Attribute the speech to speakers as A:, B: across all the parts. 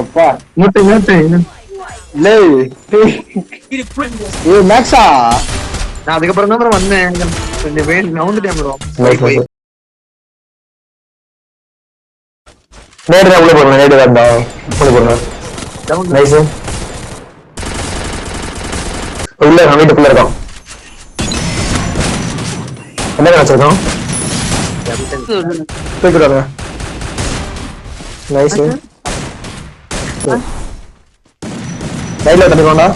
A: எப்பா
B: மூட்டை மூட்டை
A: லே மேக்ஸா
B: நான் அதுக்கப்புறம் தான் வந்தேன். கொஞ்சம் வெயில் நவுந்துட்டேன் ப்ரோ.
C: நேடு உள்ள போறேன். நேடு வந்தா உள்ள போறேன். நைஸ். உள்ள நான் வீட்டுக்குள்ள இருக்கோம். என்ன வச்சிருக்கோம்? போய்க்குறாங்க. நைஸ். ரைட்ல தட்டிக்கோண்டா.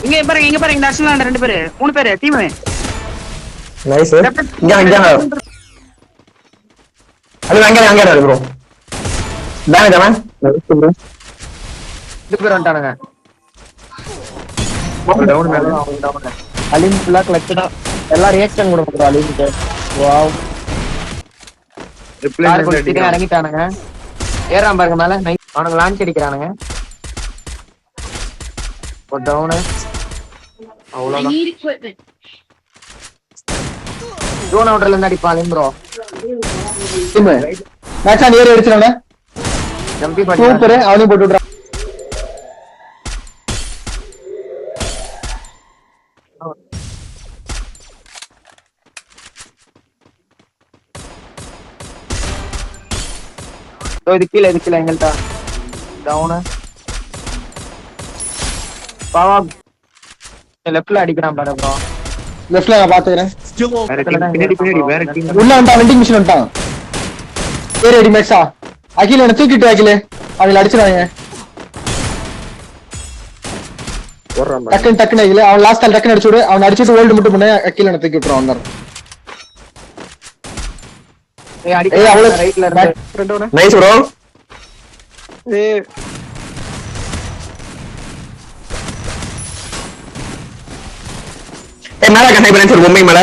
D: இங்க பாருங்க நர்ஸ்லாம் 2 பேரு 3 பேரு டீம்.
C: நைஸ். இங்க அது அங்க ப்ரோ. டேமேஜ் அவன். ப்ரோ.
B: இது பேர் வந்துட்டானுங்க. டவுன் மேல டவுன்.
A: அலிம் ஃபுல்லா கலெக்டடா எல்லா ரியாக்ஷன் கொடுக்குறோம் அலிம்க்கு. வாவ்.
B: ரிப்ளை
A: பண்ணிட்டு இறங்கிட்டானுங்க. ஏறாம் பாருங்க மேல. அவனுங்க லான்ச் அடிக்கிறானுங்க. ஒரு டவுன். அவ்வளவுதான். ஜோன் அவுட்டர்ல இருந்து அடிப்பான் அலிம் ப்ரோ. டீம் மேட்ச் ஆன் ஏறி அடிச்சறானே. ஜம்பி பண்ணி சூப்பர். அவனையும் போட்டு விடுறான். இது கீழே எங்கள்கிட்ட டவுனு பாவா லெஃப்ட்ல அடிக்கிறான் பாரு ப்ரோ. லெஃப்ட்ல நான் பாத்துக்கிறேன்.
B: பின்னாடி வேற டீம்
A: உள்ள வந்துட்டான். வெண்டிங் மிஷின் வந்துட்டான். ஏறி அடி மேக்ஸா. அகில என்ன தூக்கிட்டு அகில அவங்கள அடிச்சிடுவாங்க. டக்குன்னு அகில அவன் லாஸ்ட் கால் டக்குன்னு அடிச்சு விடு. அவன் அடிச்சுட்டு ஹோல்டு மட்டும் பண்ண அகில என்ன தூக்கி விட்டுறான். வந்தாரு. ஏய் அவள ரைட்ல இருந்து
C: நைஸ் ப்ரோ.
A: ஏய்
C: மேல கனெக்ட் பண்ணி பொம்மை மேல.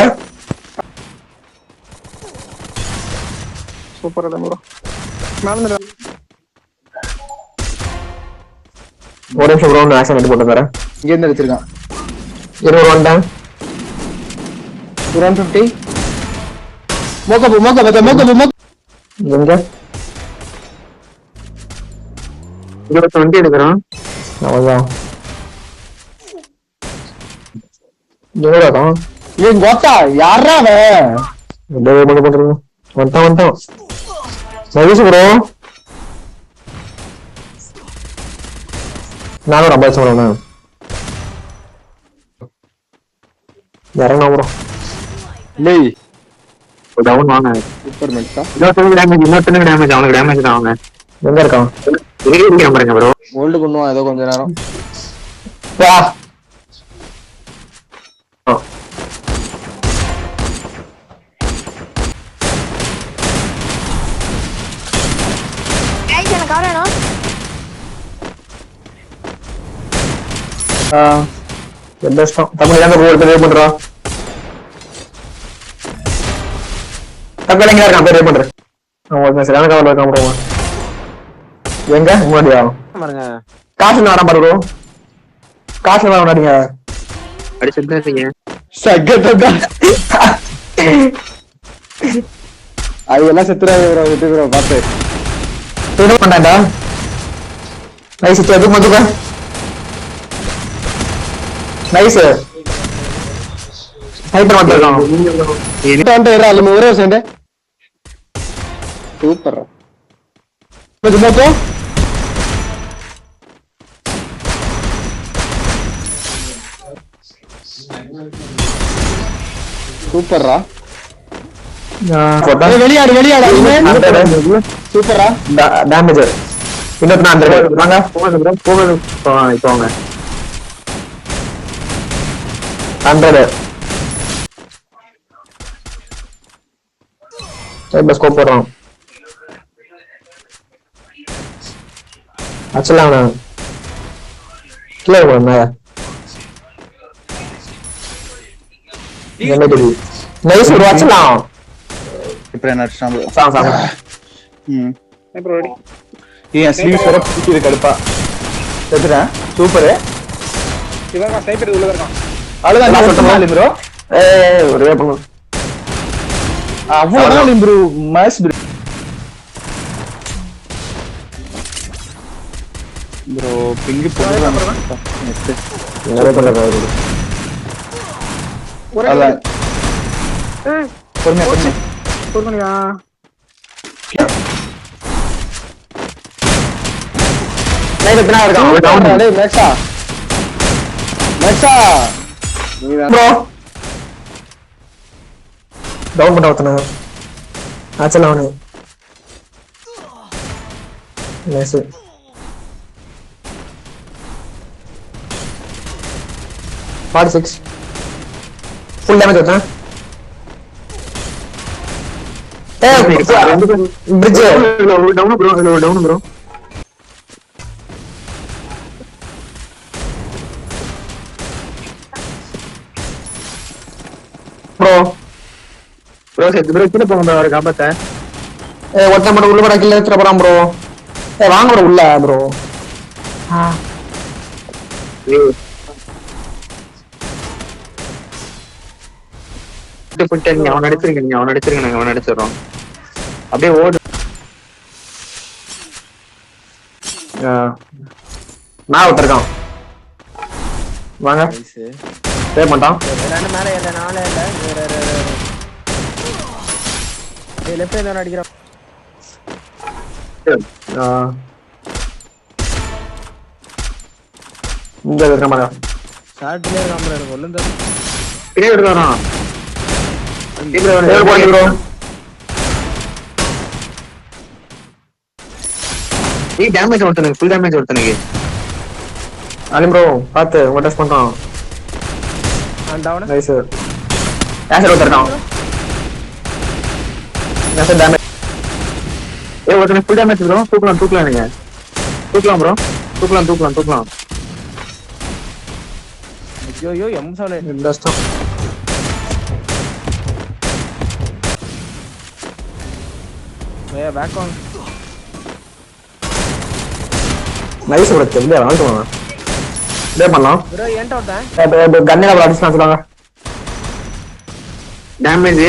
A: சூப்பரா தான் ப்ரோ. மேல
C: ஒரு நிமிஷம் ப்ரோ. நான் ஆக்சன் எடுத்து போட்டு வரேன்.
A: இங்க இருந்து அடிச்சிருக்கான்.
C: 21 தான்.
A: 150 மோக்க
C: எங்க
B: 20 எடுக்கிறான்.
C: அவ்வளவுதான். எவ்வளோதான்
A: ஏன் கோத்தா யாரா அவன்?
C: பண்றீங்க? வந்துட்டான். Nice bro. நானும் ஒரு 50 சொல்றேன். இறங்கணும் ப்ரோ.
A: லேய்
B: டவுன் வாங்க.
A: சூப்பர் மேட்சா.
B: இன்னொருத்தனுக்கு டேமேஜ் அவனுக்கு டேமேஜ் தான். அவங்க
C: எங்க இருக்கான்?
B: பாருங்க ப்ரோ.
A: ஹோல்டு பண்ணுவான் ஏதோ கொஞ்ச நேரம்.
C: வா. எந்த இஷ்டம் தமிழ் எங்க போய் எடுத்து பண்றோம். தமிழ் எங்க இருக்கான் பேர் பண்றேன். சரியான கவலை இருக்கான் ப்ரோ. எங்க முன்னாடியா
A: பாருங்க
C: காசு வரான் பாரு ப்ரோ. காசு வர விடாதீங்க.
B: அடிச்சுட்டு இருக்கீங்க.
A: சகட்டா அது எல்லாம் செத்துறாங்க ப்ரோ. விட்டு ப்ரோ பாத்து
C: என்ன பண்ணாண்டா. நைஸ் எது மதுபா. நைஸ் ஸ்னைப்பர் வந்திருக்கான்.
A: என்ன ஏறா அலிம் ஒரே சென்ட். சூப்பர். மதுபா சூப்பர்ரா. வெளியாடு சூப்பரா.
C: டேமேஜ் இன்னொரு நான் வாங்க
B: போகுது இப்போ வாங்க.
C: 100 சைபர் ஸ்கோப் போடுறோம். ஆக்சுவலா அவன் கீழே மேல நைஸ் ப்ரோ. ஆக்சுவலாம்
A: இப்போ என்ன அடிச்சான் ப்ரோ.
C: Song
A: bro ready. ஏன் ஸ்லீவ் சர பிடிக்குது கடுப்பா. செத்துறேன். சூப்பர். இவன் ஸ்னைப்பர் உள்ள இருக்கான். அவ்வளவுதான் சொல்றேன் ப்ரோ.
C: ஒரே பண்ணு.
A: அவ்வளவுதான் bro. Match bro. Bro pink போடுறாங்க நெட்
C: நிறைய பண்ண
D: ஒரே
A: அதான்
D: ஏய்,
A: பொறுமையா பொறுமையா
D: பொறுமையா
C: இருக்கான்
A: டேய் மேக்ஸா மேக்ஸா
C: ப்ரோ டவுன் பண்ண ஒருத்தன ஆச்சல அவனு நைஸ் 46 ஃபுல் டேமேஜ் ஒருத்தன் bridge
B: down bro down bro
C: bro
B: bro செத்து ப்ரோ கீழே போங்க ப்ரோ அவரை காப்பாத்த
C: ஒருத்தன் மட்டும் உள்ள பட கீழே எடுத்துட்டு போறான் ப்ரோ வாங்க ப்ரோ உள்ள ப்ரோ
B: நீங்க அவன் அடிச்சிருங்க நாங்க அவன் அடிச்சிடறோம் அப்படியே ஓடு
C: நான் ஒருத்தருக்கான் வாங்க பே பண்ணிட்டான்
E: மேல இல்ல நாளே இல்ல லெஃப்ட் சைடுல அடிக்கிறான்
C: இங்க இருக்க மாட்டேன்
E: ஷார்ட்லயே இருக்கான் ப்ரோ எனக்கு ஒல்லும் தெரியல
B: பின்னாடி எடுத்தாரான்
C: ப்ரோ
B: டேமேஜ் ஒருத்தனுக்கு ஃபுல் டேமேஜ் ஒருத்தனுக்கு
C: அலிம் ப்ரோ பாத்து டெஸ்ட் பண்றான்
E: டவுன்
C: நைஸ் யாசர் ஒருத்தருக்கான் யாசர் டேமேஜ்
B: ஒருத்தனுக்கு ஃபுல் டேமேஜ் ப்ரோ தூக்கலாம் நீங்க ப்ரோ தூக்கலாம்
E: ஐயோ M7
C: டஸ்ட்
E: பேக் வாங்க
C: நைஸ் ப்ரோ தெரியல வாங்க பே பண்ணலாம்
E: ப்ரோ ஏன்ட்ட வரேன்
C: கன்னில அடிச்சு சொல்லுவாங்க
B: டேமேஜ்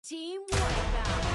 F: Team Wipeout.